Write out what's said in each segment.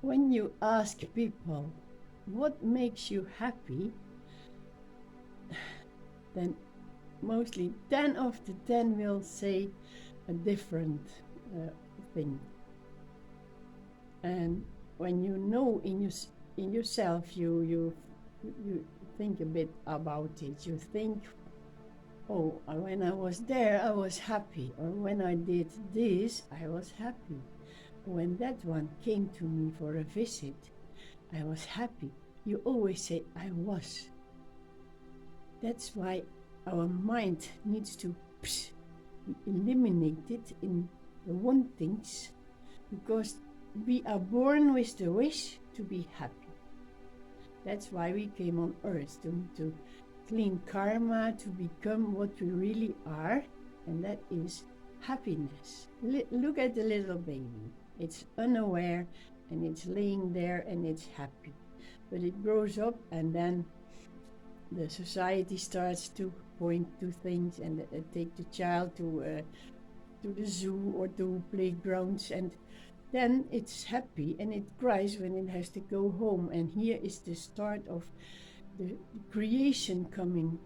When you ask people what makes you happy, then mostly 10 of the 10 will say a different uh, thing. And when you know in yourself, you think a bit about it. You think, oh, when I was there, I was happy, or when I did this, I was happy. When that one came to me for a visit, I was happy. You always say, I was. That's why our mind needs to be eliminated in the wantings, because we are born with the wish to be happy. That's why we came on earth, to clean karma, to become what we really are, and that is happiness. Look at the little baby. It's unaware and it's laying there and it's happy. But it grows up and then the society starts to point to things and take the child to the zoo or to playgrounds, and then it's happy and it cries when it has to go home. And here is the start of the creation coming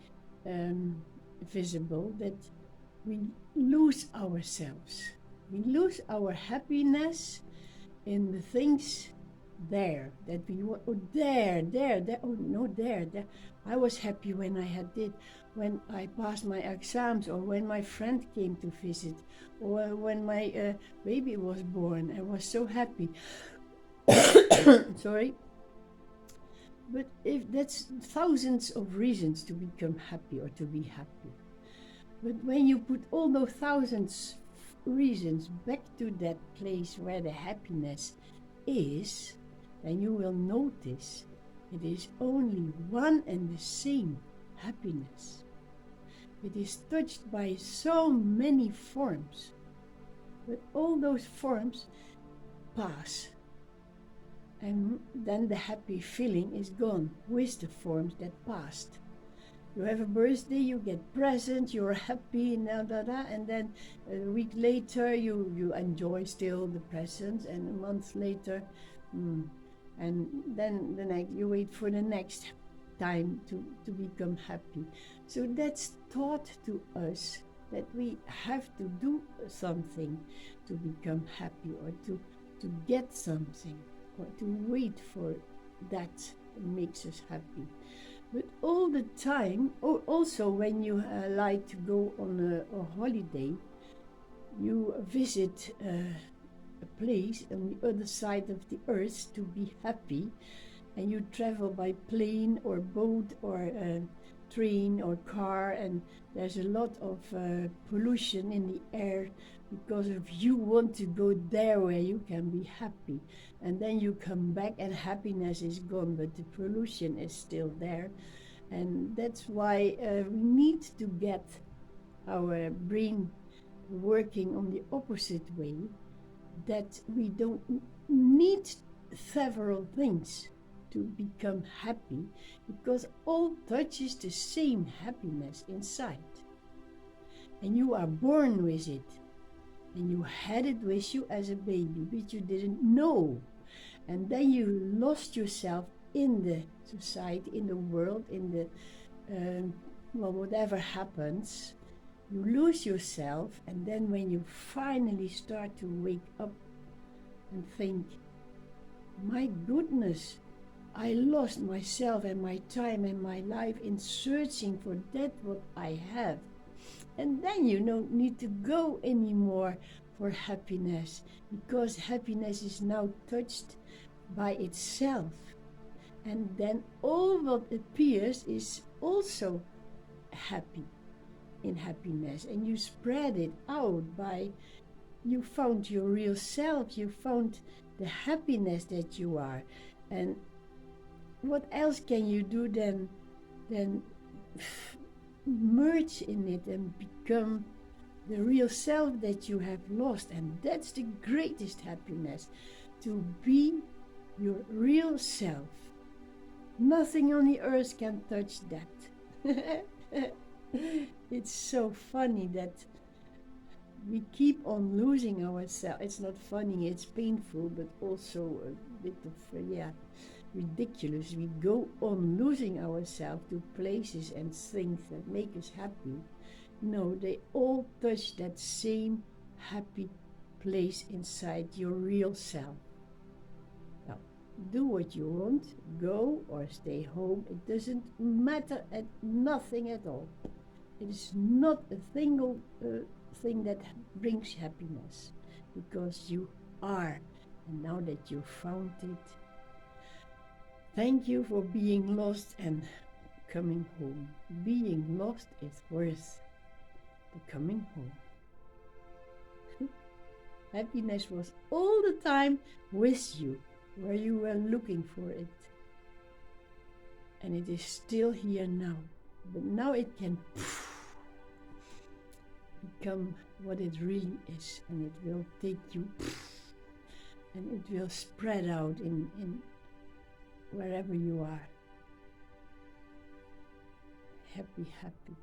visible, that we lose ourselves. We lose our happiness in the things there that we want. Oh, there. Oh, no, there. I was happy when I had it, when I passed my exams, or when my friend came to visit, or when my baby was born. I was so happy. Sorry. But if that's thousands of reasons to become happy or to be happy. But when you put all those thousands reasons back to that place where the happiness is, then you will notice it is only one and the same happiness. It is touched by so many forms, but all those forms pass. And then the happy feeling is gone with the forms that passed. You have a birthday, you get present, you're happy, and then a week later you enjoy still the presents, and a month later, and then the next, you wait for the next time to become happy. So that's taught to us that we have to do something to become happy, or to get something, or to wait for that makes us happy. But all the time, also when you like to go on a holiday, you visit a place on the other side of the earth to be happy, and you travel by plane or boat or train or car, and there's a lot of pollution in the air because of you want to go there where you can be happy. And then you come back and happiness is gone, but the pollution is still there. And that's why we need to get our brain working on the opposite way, that we don't need several things to become happy, because all touches the same happiness inside. And you are born with it, and you had it with you as a baby, but you didn't know. And then you lost yourself in the society, in the world, in the, whatever happens, you lose yourself. And then when you finally start to wake up and think, my goodness, I lost myself and my time and my life in searching for that what I have. And then you don't need to go anymore for happiness, because happiness is now touched by itself. And then all what appears is also happy, in happiness. And you spread it out by, you found your real self, you found the happiness that you are. And what else can you do than merge in it and become the real self that you have lost? And that's the greatest happiness, to be your real self. Nothing on the earth can touch that. It's so funny that we keep on losing ourselves. It's not funny, it's painful, but also a bit of, ridiculous. We go on losing ourselves to places and things that make us happy. No, they all touch that same happy place inside your real self. Now, do what you want, go or stay home. It doesn't matter at nothing at all. It is not a single thing that brings happiness, because you are. And now that you found it, thank you for being lost and coming home. Being lost is worth the coming home. Happiness was all the time with you, where you were looking for it. And it is still here now. But now it can become what it really is, and it will take you and it will spread out in wherever you are. Happy, happy.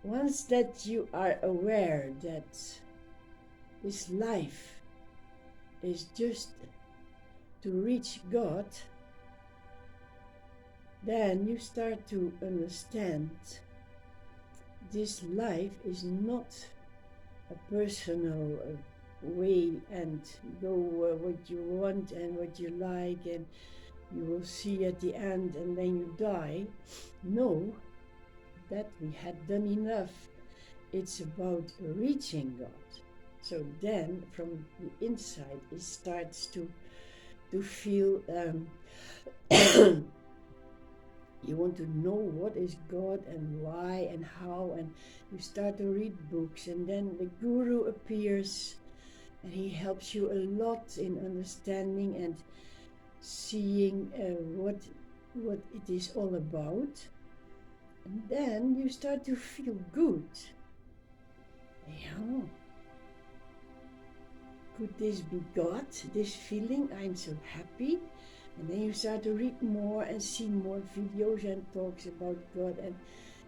Once that you are aware that this life is just to reach God, then you start to understand this life is not a personal way and go what you want and what you like and you will see at the end and then you die. No, that we had done enough. It's about reaching God. So then from the inside it starts to feel you want to know what is God and why and how, and you start to read books, and then the guru appears and he helps you a lot in understanding and seeing what it is all about. And then you start to feel good. Yeah. Could this be God? This feeling, I'm so happy. And then you start to read more and see more videos and talks about God. And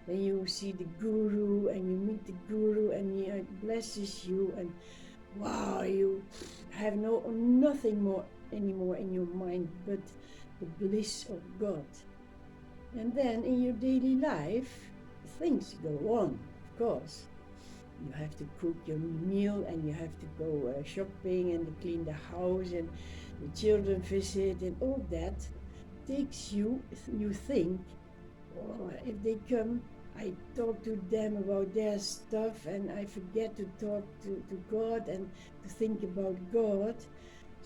then you see the guru and you meet the guru and he blesses you. And wow, you have nothing more anymore in your mind but the bliss of God. And then in your daily life, things go on, of course. You have to cook your meal and you have to go shopping and clean the house and the children visit, and all that takes you think, oh, if they come, I talk to them about their stuff and I forget to talk to God and to think about God.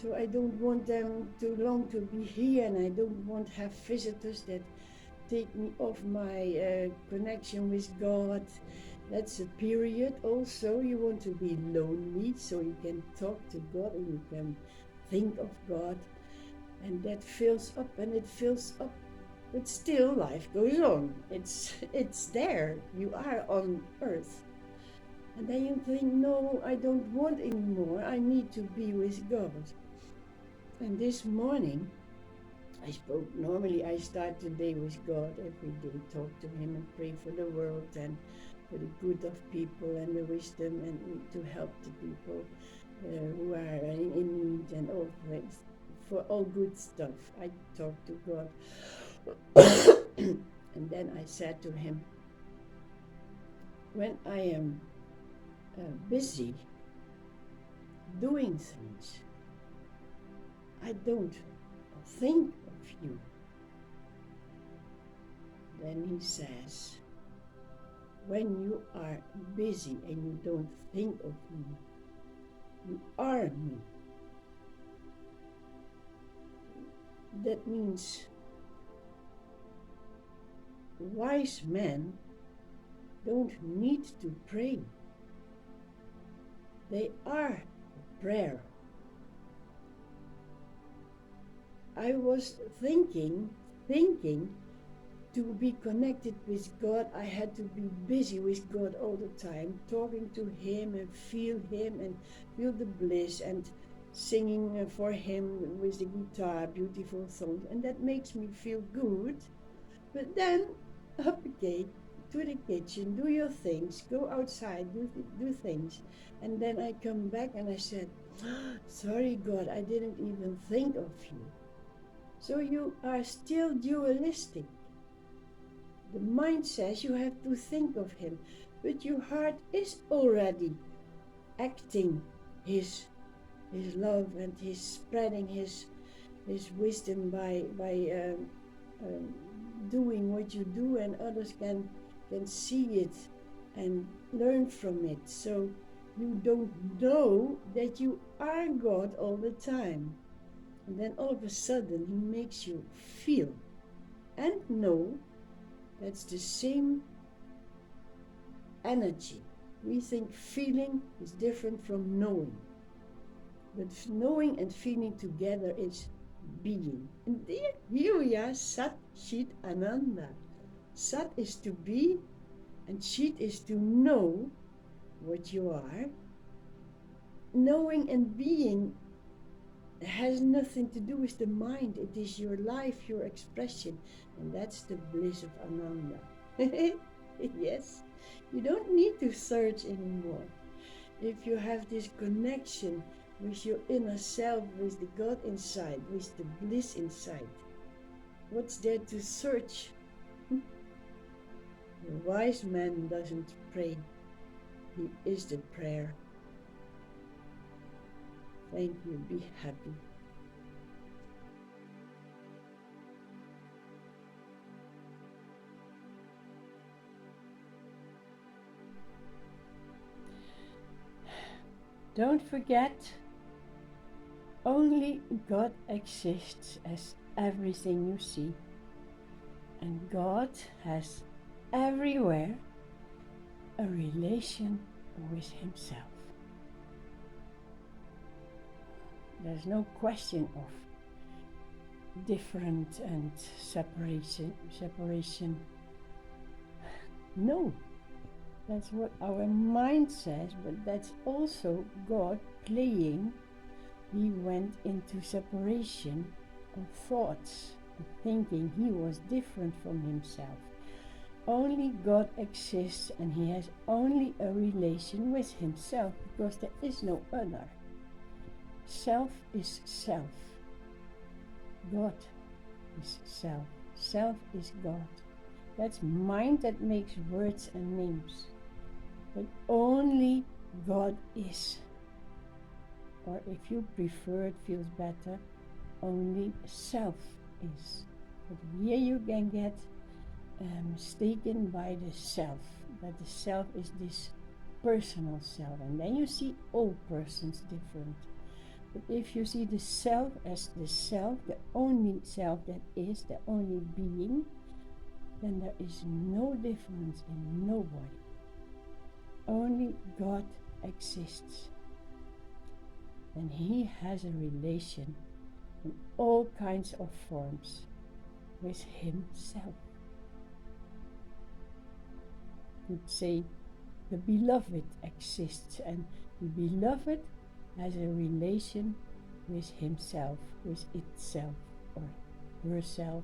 So I don't want them too long to be here, and I don't want to have visitors that take me off my connection with God. That's a period. Also, you want to be lonely so you can talk to God and you can think of God, and that fills up and it fills up. But still, life goes on. It's there. You are on earth. And then you think, no, I don't want anymore. I need to be with God. And this morning, normally I start the day with God every day, talk to Him and pray for the world and for the good of people and the wisdom and to help the people who are in need and all things. For all good stuff, I talk to God. And then I said to Him, when I am busy doing things, I don't think of you. Then He says, when you are busy and you don't think of me, you are me. That means wise men don't need to pray. They are prayer. I was thinking to be connected with God, I had to be busy with God all the time, talking to Him and feel the bliss and singing for Him with the guitar, beautiful songs, and that makes me feel good. But then, up again to the kitchen, do your things, go outside, do things, and then I come back and I said, sorry God, I didn't even think of you. So you are still dualistic. The mind says you have to think of Him, but your heart is already acting His love and His spreading His wisdom by doing what you do, and others can see it and learn from it. So you don't know that you are God all the time. And then all of a sudden He makes you feel and know. That's the same energy. We think feeling is different from knowing. But knowing and feeling together is being. And here we are, Sat, Chit, Ananda. Sat is to be, and Chit is to know what you are. Knowing and being has nothing to do with the mind. It is your life, your expression, and that's the bliss of Ananda. Yes, you don't need to search anymore. If you have this connection with your inner self, with the God inside, with the bliss inside, what's there to search? The wise man doesn't pray. He is the prayer. Thank you. Be happy. Don't forget, only God exists as everything you see. And God has everywhere a relation with Himself. There's no question of different and separation. No, that's what our mind says, but that's also God playing. He went into separation of thoughts, of thinking He was different from Himself. Only God exists, and He has only a relation with Himself, because there is no other. Self is self. God is self. Self is God. That's mind that makes words and names. But only God is. Or if you prefer, it feels better, only self is. But here you can get mistaken by the self, that the self is this personal self, and then you see all persons different. But if you see the self as the self, the only self that is, the only being, then there is no difference in nobody. Only God exists. And He has a relation in all kinds of forms with Himself. You'd say the beloved exists, and the beloved has a relation with himself, with itself, or herself.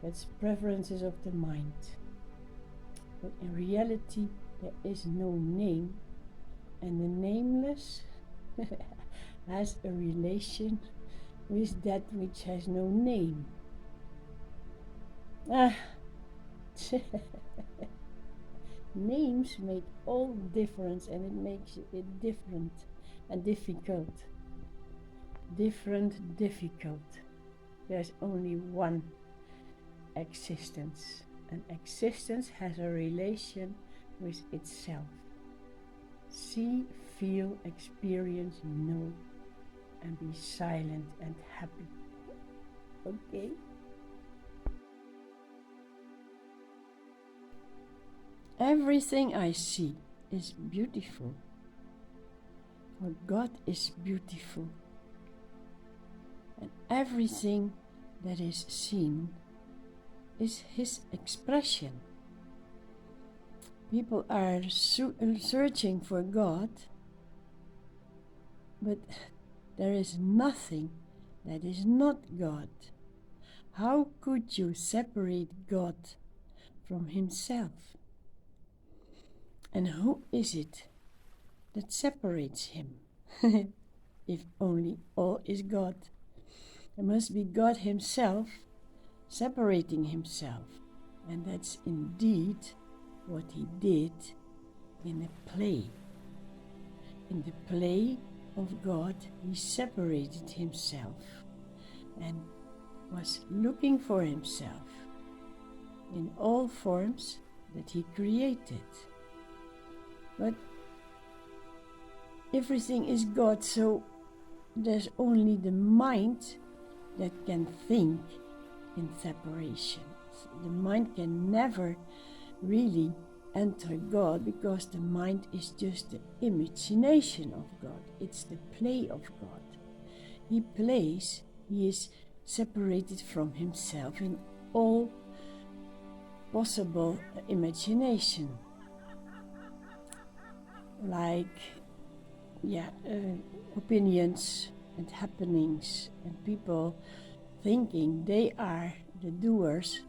That's preferences of the mind. But in reality, there is no name, and the nameless has a relation with that which has no name. Names make all difference, and it makes it different and difficult. Difficult. There's only one existence, and existence has a relation with itself. See, feel, experience, know, and be silent and happy. Okay? Everything I see is beautiful, for God is beautiful. And everything that is seen is his expression. People are searching for God, but there is nothing that is not God. How could you separate God from himself? And who is it that separates him? If only all is God. There must be God himself separating himself. And that's indeed what he did in a play. In the play of God, he separated himself and was looking for himself in all forms that he created. But everything is God, so there's only the mind that can think in separation. The mind can never really enter God, because the mind is just the imagination of God. It's the play of God. He plays, he is separated from himself in all possible imagination. Like opinions and happenings and people thinking they are the doers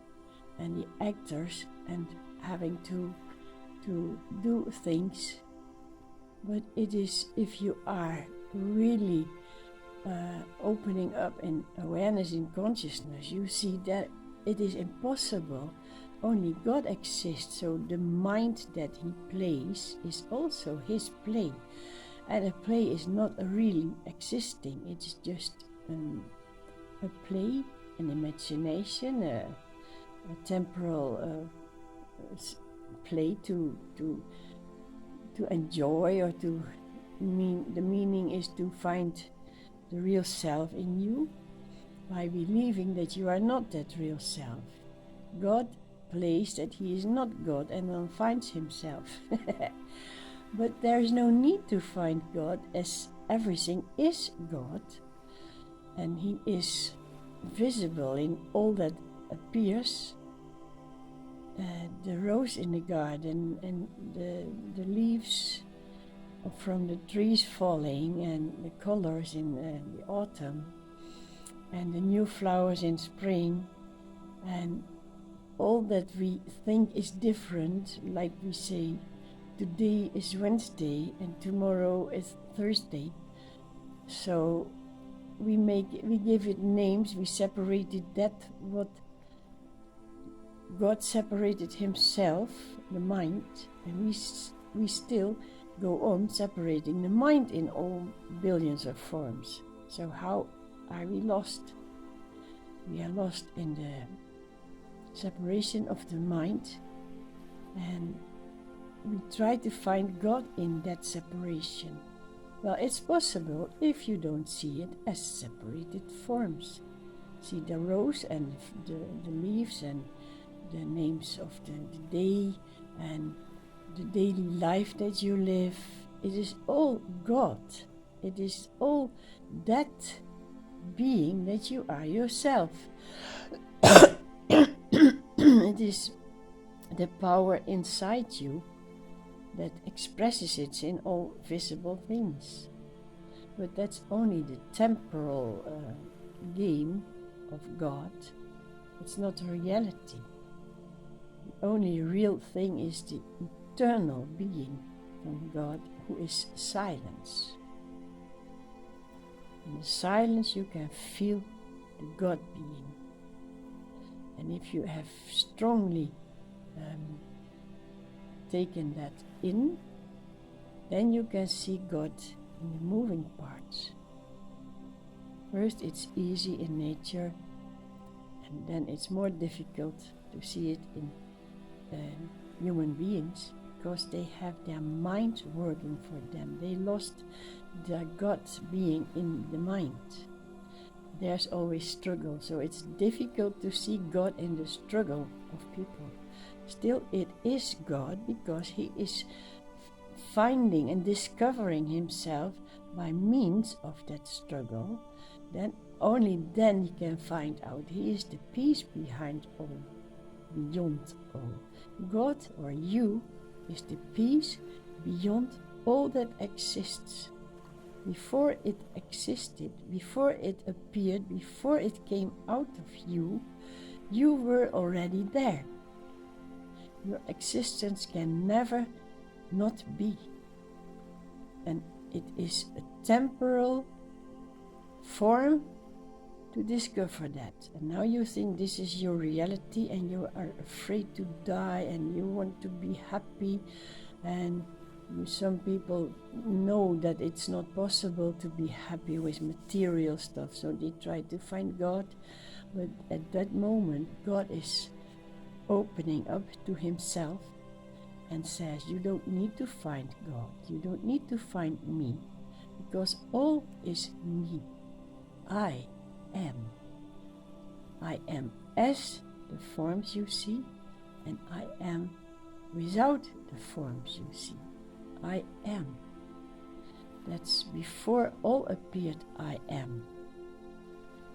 and the actors and having to do things. But it is, if you are really opening up in awareness, in consciousness, you see that it is impossible. Only God exists, so the mind that he plays is also his play. And a play is not really existing, it's just a play, an imagination, a temporal play to enjoy, or to the meaning is to find the real self in you by believing that you are not that real self. God plays that he is not God and then finds himself. But there is no need to find God, as everything is God, and he is visible in all that appears. The rose in the garden, and the leaves from the trees falling, and the colors in the autumn, and the new flowers in spring, and all that we think is different, like we say, today is Wednesday and tomorrow is Thursday. So we give it names, we separated that what God separated himself, the mind, and we still go on separating the mind in all billions of forms. So how are we lost? We are lost in the separation of the mind, and we try to find God in that separation. Well, it's possible if you don't see it as separated forms. See the rose and the leaves and the names of the day and the daily life that you live. It is all God. It is all that being that you are yourself. It is the power inside you that expresses it in all visible things. But that's only the temporal game of God. It's not a reality. The only real thing is the eternal being from God, who is silence. In the silence you can feel the God being. And if you have strongly taken that in, then you can see God in the moving parts. First it's easy in nature, and then it's more difficult to see it in human beings, because they have their mind working for them. They lost their God being in the mind. There's always struggle, so it's difficult to see God in the struggle of people. Still, it is God, because he is finding and discovering himself by means of that struggle. Then only then he can find out he is the peace behind all beyond all. God or you is the peace beyond all that exists. Before it existed, before it appeared, before it came out of you, you were already there. Your existence can never not be. And it is a temporal form to discover that. And now you think this is your reality and you are afraid to die and you want to be happy. And some people know that it's not possible to be happy with material stuff, so they try to find God. But at that moment, God is opening up to himself and says, you don't need to find God, you don't need to find me, because all is me. I am. I am as the forms you see, and I am without the forms you see. I am. That's before all appeared, I am.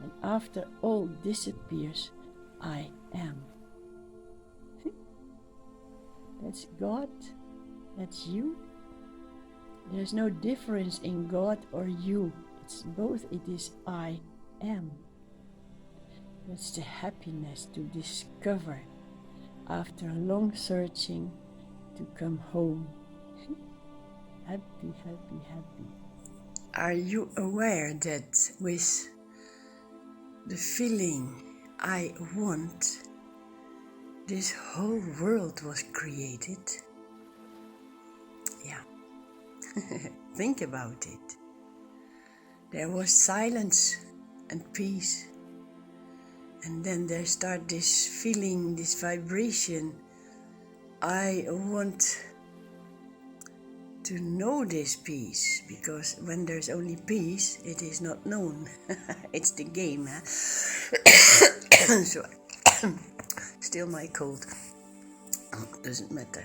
And after all disappears, I am. That's God. That's you. There's no difference in God or you. It's both. It is I am. That's the happiness to discover after long searching to come home. Happy, happy, happy. Are you aware that with the feeling I want, this whole world was created? Yeah. Think about it. There was silence and peace. And then there started this feeling, this vibration. I want to know this peace, because when there's only peace, it is not known. It's the game, huh? So, still my cold. Doesn't matter.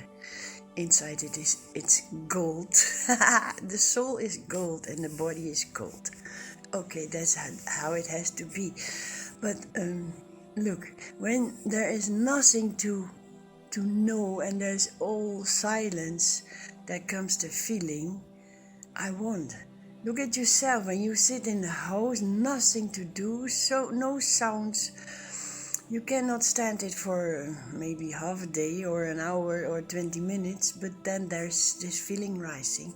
Inside it's gold. The soul is gold and the body is gold. Okay, that's how it has to be. But look, when there is nothing to know and there's all silence, there comes the feeling, I want. Look at yourself when you sit in the house, nothing to do, so no sounds. You cannot stand it for maybe half a day or an hour or 20 minutes, but then there's this feeling rising.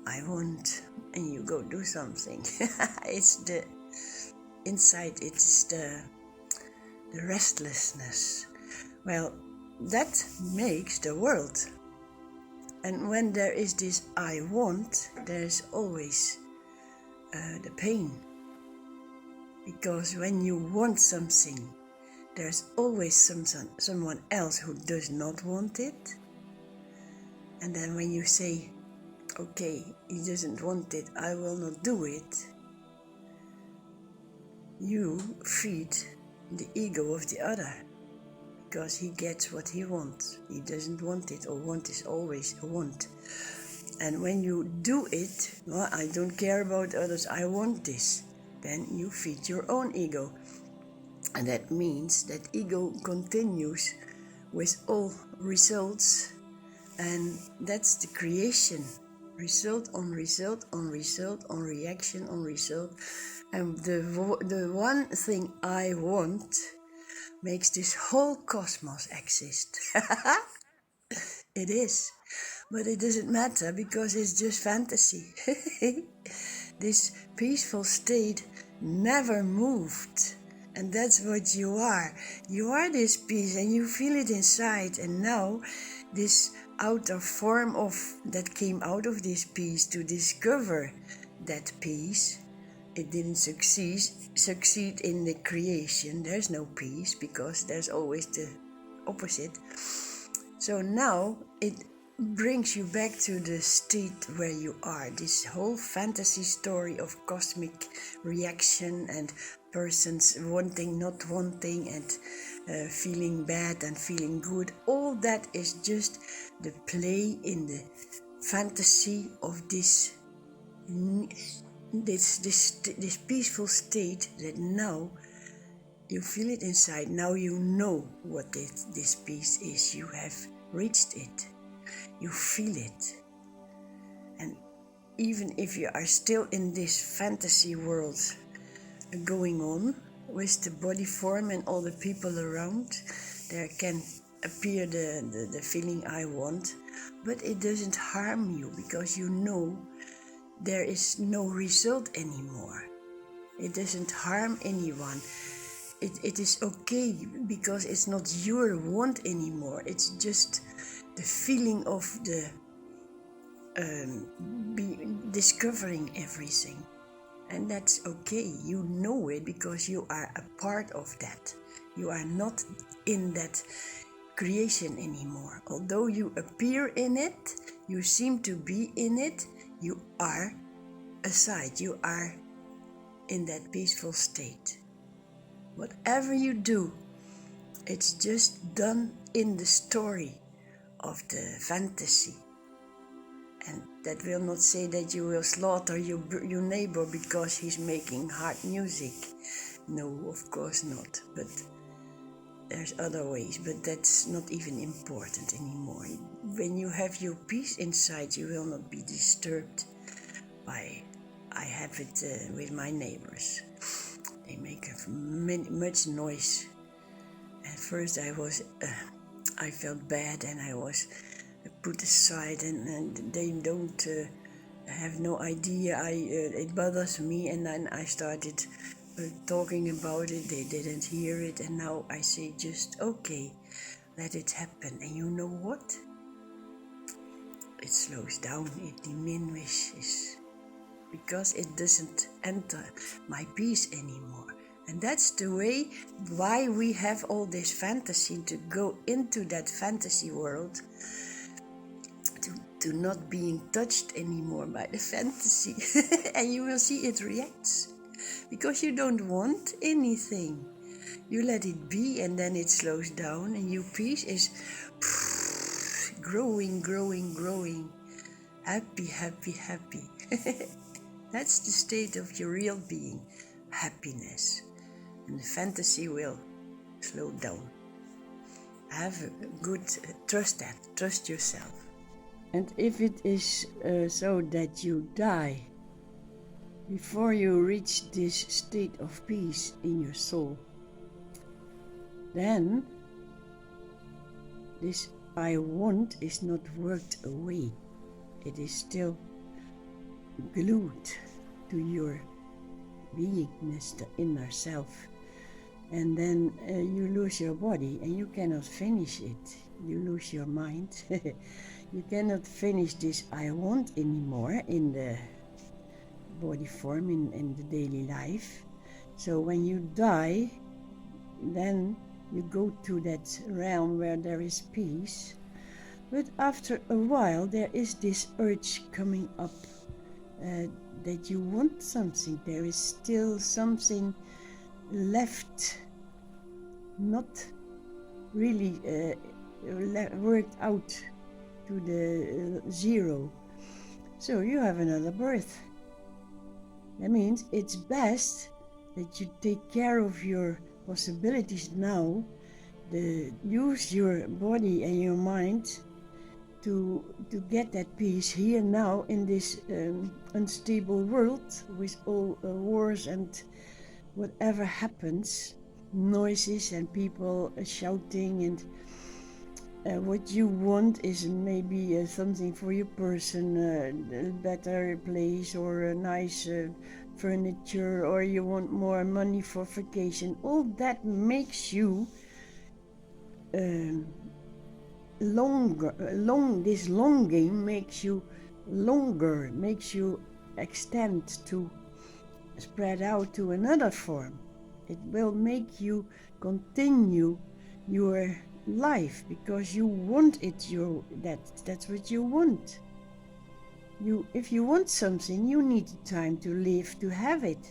I want, and you go do something. It's the inside, it's the restlessness. Well, that makes the world. And when there is this I want, there's always the pain. Because when you want something, there's always someone else who does not want it. And then when you say, okay, he doesn't want it, I will not do it, you feed the ego of the other. Because he gets what he wants. He doesn't want it, or want is always a want. And when you do it, well, I don't care about others, I want this, then you feed your own ego. And that means that ego continues with all results, and that's the creation. Result on result on result on reaction on result. And the one thing I want makes this whole cosmos exist. It is. But it doesn't matter, because it's just fantasy. This peaceful state never moved. And that's what you are. You are this peace and you feel it inside. And now this outer form of that came out of this peace to discover that peace, it didn't succeed in the creation. There's no peace, because there's always the opposite. So now it brings you back to the state where you are. This whole fantasy story of cosmic reaction and persons wanting, not wanting, and feeling bad and feeling good. All that is just the play in the fantasy of this peaceful state that now You feel it inside. Now you know what this peace is. You have reached it. You feel it. And even if you are still in this fantasy world going on with the body form and all the people around, there can appear the feeling I want, but it doesn't harm you because you know there is no result anymore. It doesn't harm anyone. It is okay because it's not your want anymore. It's just the feeling of the discovering everything. And that's okay. You know it because you are a part of that. You are not in that creation anymore. Although you appear in it, you seem to be in it, you are aside. You are in that peaceful state. Whatever you do, it's just done in the story of the fantasy. And that will not say that you will slaughter your neighbor because he's making hard music. No, of course not. But there's other ways, but that's not even important anymore. When you have your peace inside, you will not be disturbed by, I have it with my neighbors. They make much noise. At first I felt bad and I was put aside and they don't have no idea. It bothers me, and then I started talking about it. They didn't hear it, and now I say just okay, let it happen. And you know what? It slows down, it diminishes, because it doesn't enter my peace anymore. And that's the way why we have all this fantasy, to go into that fantasy world, to not being touched anymore by the fantasy. And you will see it reacts, because you don't want anything. You let it be, and then it slows down, and your peace is growing, growing, growing. Happy, happy, happy. That's the state of your real being, happiness. And the fantasy will slow down. Have a good, trust that, trust yourself. And if it is so that you die before you reach this state of peace in your soul, then this I want is not worked away. It is still glued to your beingness, the inner self. And then you lose your body and you cannot finish it. You lose your mind. You cannot finish this I want anymore in the body form, in the daily life. So when you die, then you go to that realm where there is peace. But after a while, there is this urge coming up that you want something. There is still something left, not really worked out to the zero. So you have another birth. That means it's best that you take care of your possibilities now, use your body and your mind to get that peace here now in this unstable world with all wars and whatever happens, noises and people shouting, and what you want is maybe something for your person, a better place or a nice furniture, or you want more money for vacation. All that makes you this longing makes you longer, makes you extend to spread out to another form. It will make you continue your life because you want it. That's what you want. If you want something, you need time to live to have it.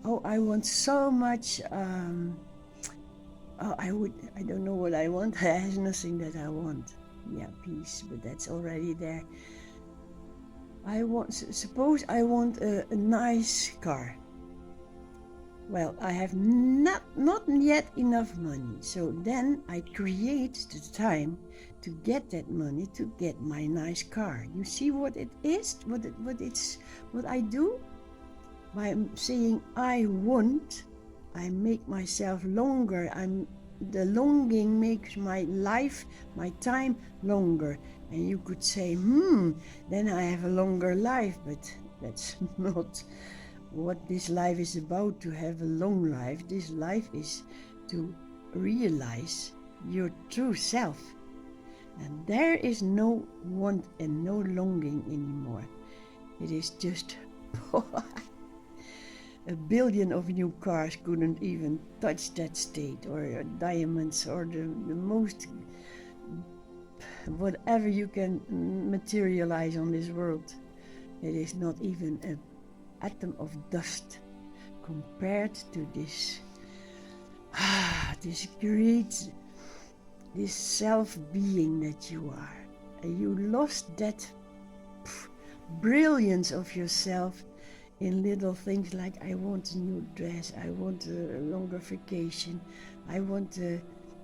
Oh, I want so much. I don't know what I want. There's nothing that I want. Yeah, peace, but that's already there. Suppose I want a nice car. well, I have not yet enough money. So then I create the time to get that money to get my nice car. You see what it is? What I do? By saying I want, I make myself longer. The longing makes my life, my time longer. And you could say, then I have a longer life, but that's not what this life is about, to have a long life. This life is to realize your true self. And there is no want and no longing anymore. It is just a billion of new cars couldn't even touch that state, or diamonds, or the most whatever you can materialize on this world. It is not even an atom of dust compared to this great, this self-being that you are. And you lost that brilliance of yourself in little things like, I want a new dress, I want a longer vacation, I want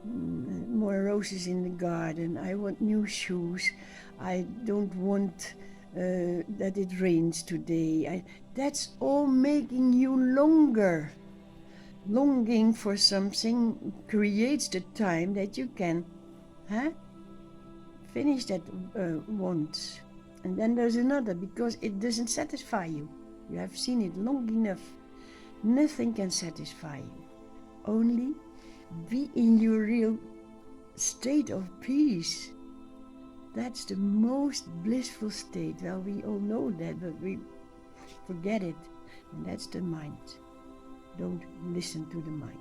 more roses in the garden, I want new shoes, I don't want that it rains today. That's all making you longer. Longing for something creates the time that you can finish that want. And then there's another, because it doesn't satisfy you. You have seen it long enough. Nothing can satisfy you. Only be in your real state of peace. That's the most blissful state. Well, we all know that, but we forget it. And that's the mind. Don't listen to the mind.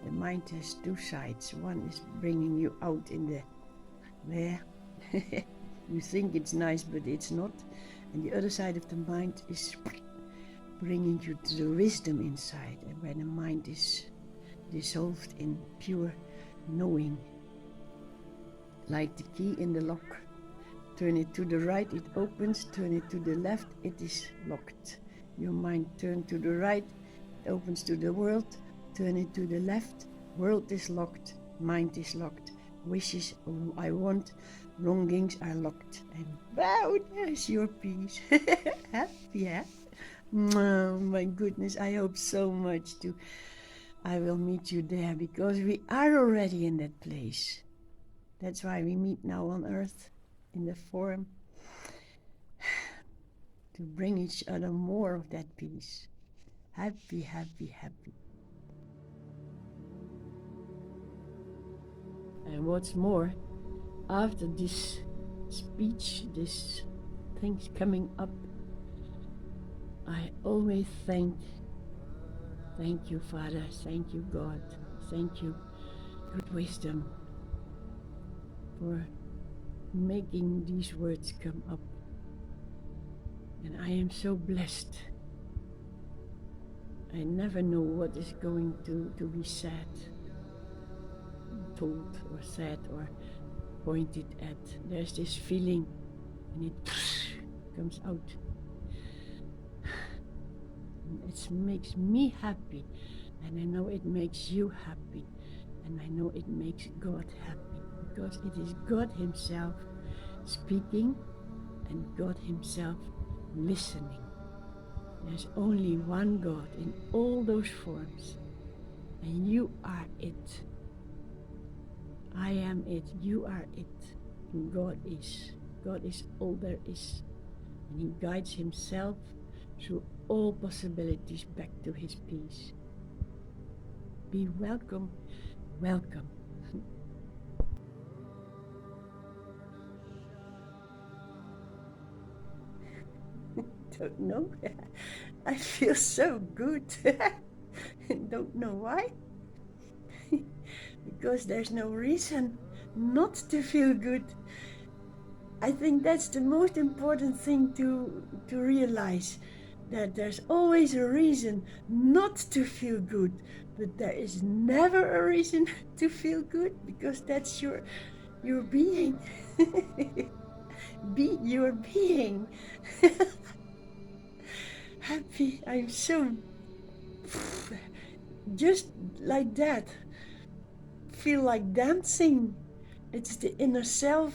The mind has two sides. One is bringing you out in the where you think it's nice, but it's not. And the other side of the mind is bringing you to the wisdom inside, and where the mind is dissolved in pure knowing. Like the key in the lock. Turn it to the right, it opens. Turn it to the left, it is locked. Your mind turn to the right, it opens to the world. Turn it to the left, world is locked, mind is locked. Wishes, I want, longings are locked. And wow, there's your peace. Happy, yeah? Oh, my goodness, I hope so much I will meet you there, because we are already in that place. That's why we meet now on earth in the form to bring each other more of that peace. Happy, happy, happy. And what's more, after this speech, this things coming up, I always thank you, Father, thank you, God, thank you, good wisdom, for making these words come up. And I am so blessed. I never know what is going to be said, told or said or pointed at. There's this feeling, and it comes out. It makes me happy, and I know it makes you happy, and I know it makes God happy, because it is God Himself speaking and God Himself listening. There's only one God in all those forms, and you are it. I am it, you are it, and God is. God is all there is, and He guides Himself through all possibilities back to His peace. Be welcome, welcome. Don't know. I feel so good. Don't know why. Because there's no reason not to feel good. I think that's the most important thing to realize, that there's always a reason not to feel good, but there is never a reason to feel good, because that's your being. Be your being. Happy. I'm so just like that. Feel like dancing. It's the inner self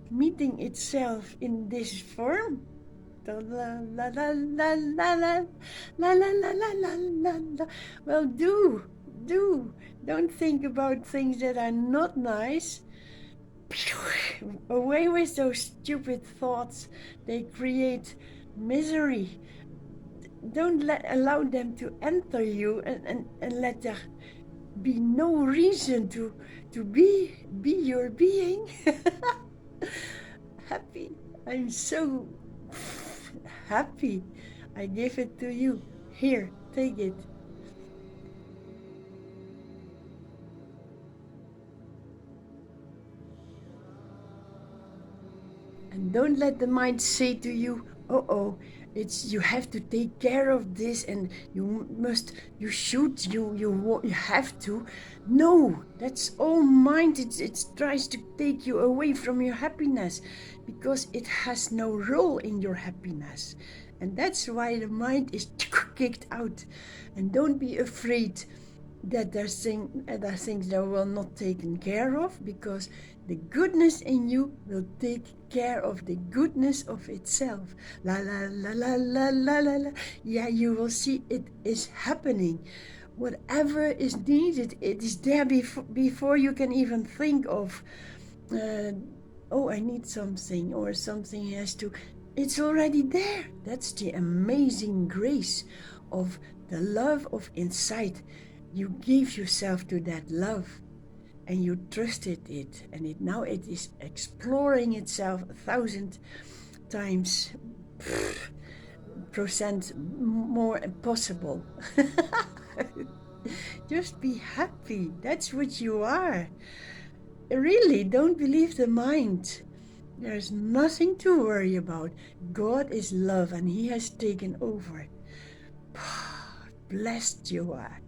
meeting itself in this form. La la la la la la la la la la la la. Well, do. Don't think about things that are not nice. Away with those stupid thoughts. They create misery. Don't allow them to enter you, and let there be no reason to be your being. Happy. I'm so happy. I give it to you. Here, take it. And don't let the mind say to you, oh, it's, you have to take care of this, and you have to. No, that's all mind. It tries to take you away from your happiness, because it has no role in your happiness. And that's why the mind is kicked out. And don't be afraid that there are things that will not taken care of, because the goodness in you will take care of the goodness of itself. La la la la la la la la. Yeah, you will see it is happening. Whatever is needed, it is there before you can even think of, oh, I need something, or something has to. It's already there. That's the amazing grace of the love of inside. You gave yourself to that love, and you trusted it, and now it is exploring itself 1,000 times percent more possible. Just be happy. That's what you are. Really, don't believe the mind. There's nothing to worry about. God is love, and He has taken over. Blessed you are.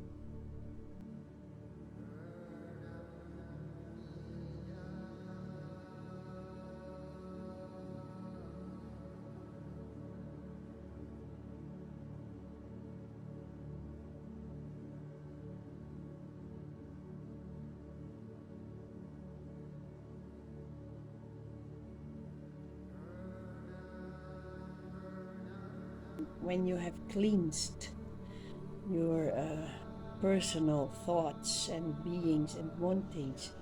When you have cleansed your personal thoughts and beings and wantings,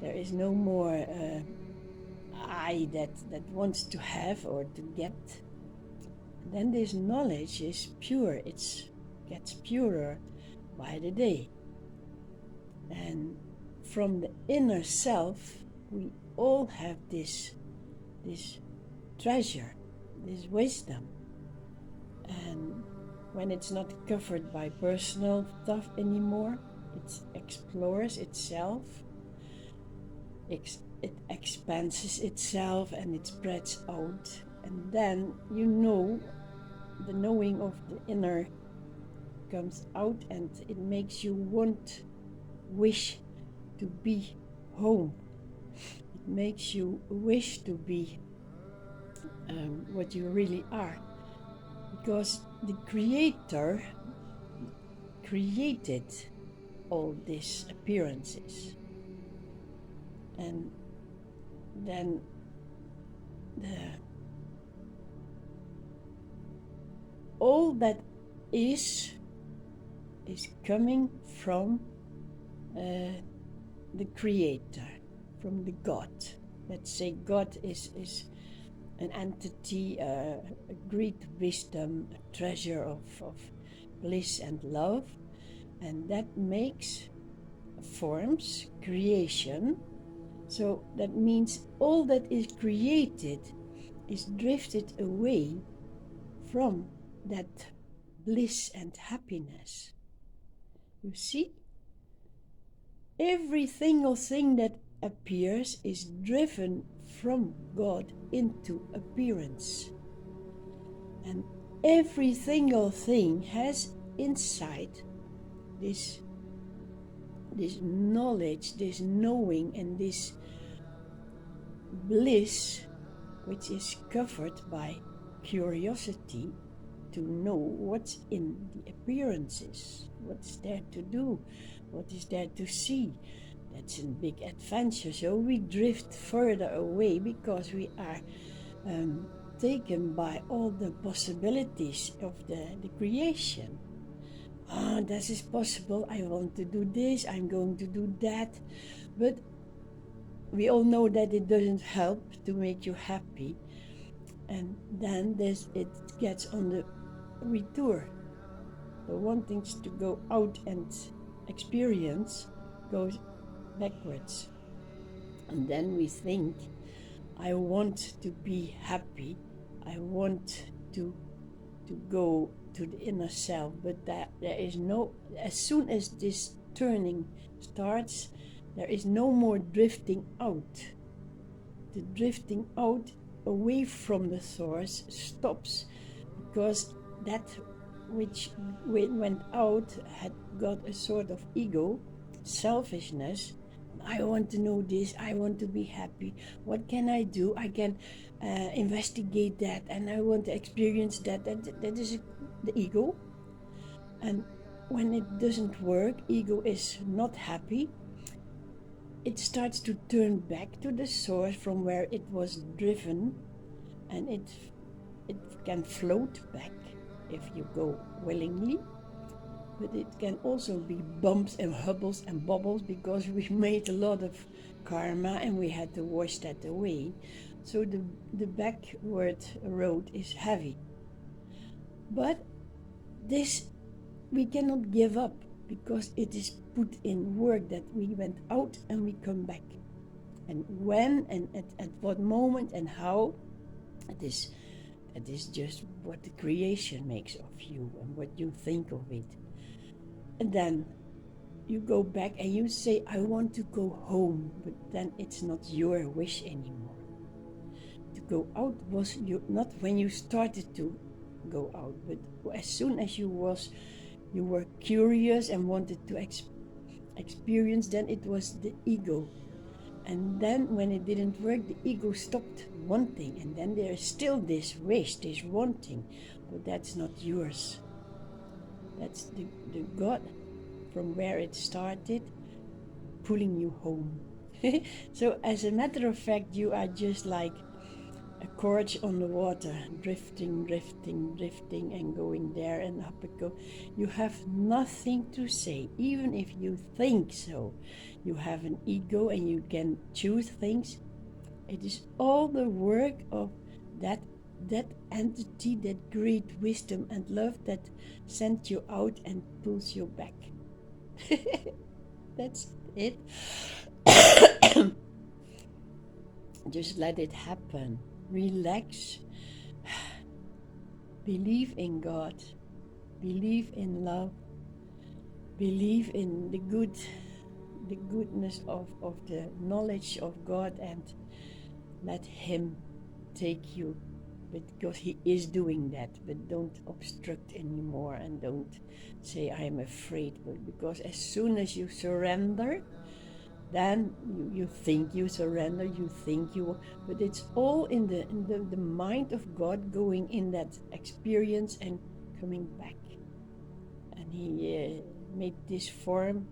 there is no more I that wants to have or to get. Then this knowledge is pure. It gets purer by the day. And from the inner self, we all have this treasure, this wisdom. And when it's not covered by personal stuff anymore, it explores itself, it expands itself, and it spreads out. And then the knowing of the inner comes out, and it makes you wish to be home. It makes you wish to be what you really are. Because the Creator created all these appearances. And then all that is coming from the Creator, from the God. Let's say God is an entity, a great wisdom, a treasure of bliss and love, and that forms creation. So that means all that is created is drifted away from that bliss and happiness. You see? Every single thing that appears is driven from God into appearance. And every single thing has inside this knowledge, this knowing, and this bliss, which is covered by curiosity to know what's in the appearances, what's there to do, what is there to see. That's a big adventure. So we drift further away because we are taken by all the possibilities of the creation. This is possible. I want to do this. I'm going to do that. But we all know that it doesn't help to make you happy. And then it gets on the retour. The wanting to go out and experience goes backwards. And then we think, I want to be happy. I want to go to the inner self, but there is no, as soon as this turning starts, there is no more drifting out. The drifting out away from the source stops, because that which went out had got a sort of ego, selfishness. I want to know this, I want to be happy. What can I do? I can investigate that, and I want to experience that. That is the ego. And when it doesn't work, ego is not happy. It starts to turn back to the source from where it was driven, and it can float back if you go willingly. But it can also be bumps and hubbles and bubbles, because we made a lot of karma and we had to wash that away. So the backward road is heavy. But this we cannot give up, because it is put in work that we went out and we come back. And when and at what moment and how, it is just what the creation makes of you and what you think of it. And then you go back and you say, I want to go home, but then it's not your wish anymore. To go out was not when you started to go out, but as soon as you were curious and wanted to experience, then it was the ego. And then when it didn't work, the ego stopped wanting, and then there is still this wish, this wanting, but that's not yours. That's the God from where it started, pulling you home. So as a matter of fact, you are just like a cork on the water, drifting and going there and up it goes. You have nothing to say, even if you think so. You have an ego and you can choose things. It is all the work of that entity, that great wisdom and love that sent you out and pulls you back. That's it. Just let it happen. Relax. Believe in God. Believe in love. Believe in the goodness of the knowledge of God, and let Him take you. Because He is doing that, but don't obstruct anymore and don't say I am afraid. But because as soon as you surrender, then you think you surrender, you think you, but it's all in the mind of God, going in that experience and coming back. And He made this form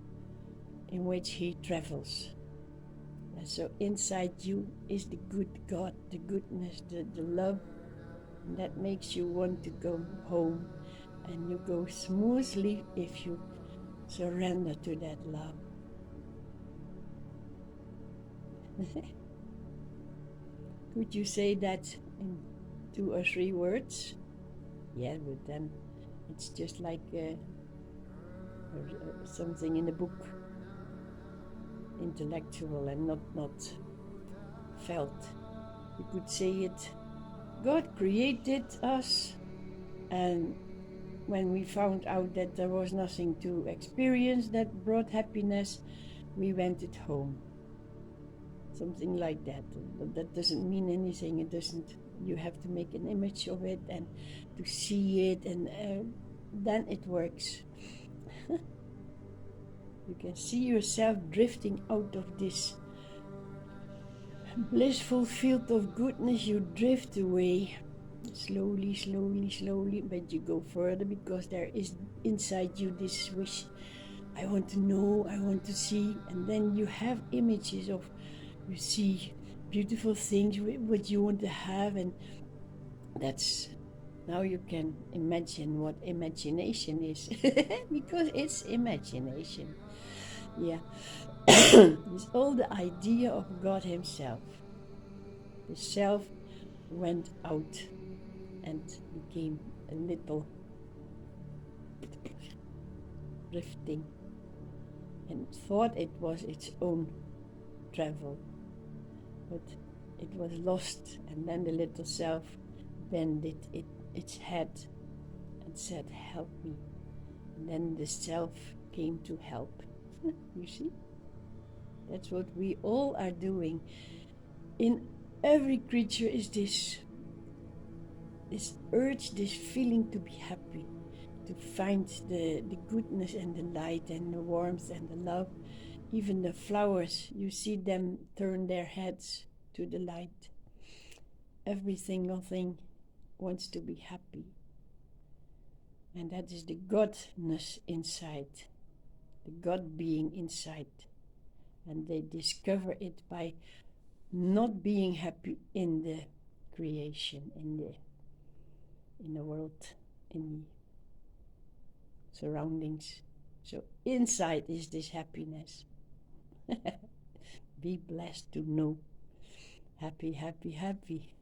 in which He travels. And so inside you is the good God, the goodness, the love. And that makes you want to go home, and you go smoothly if you surrender to that love. Could you say that in 2 or 3 words? Yeah, but then it's just like something in the book, intellectual and not felt. You could say it. God created us, and when we found out that there was nothing to experience that brought happiness, we went it home. Something like that. That doesn't mean anything. It doesn't. You have to make an image of it and to see it, and then it works. You can see yourself drifting out of this blissful field of goodness. You drift away, slowly, slowly, slowly, but you go further because there is inside you this wish. I want to know, I want to see, and then you have images of, you see beautiful things what you want to have, and that's, now you can imagine what imagination is because it's imagination. Yeah. It's all the idea of God Himself. The self went out and became a little drifting and thought it was its own travel, but it was lost, and then the little self bended its head and said, "Help me." And then the self came to help. You see? That's what we all are doing. In every creature is this urge, this feeling to be happy, to find the goodness and the light and the warmth and the love. Even the flowers, you see them turn their heads to the light. Every single thing wants to be happy. And that is the Godness inside, the God being inside. And they discover it by not being happy in the creation, in the world, in the surroundings. So inside is this happiness. Be blessed to know. Happy, happy, happy.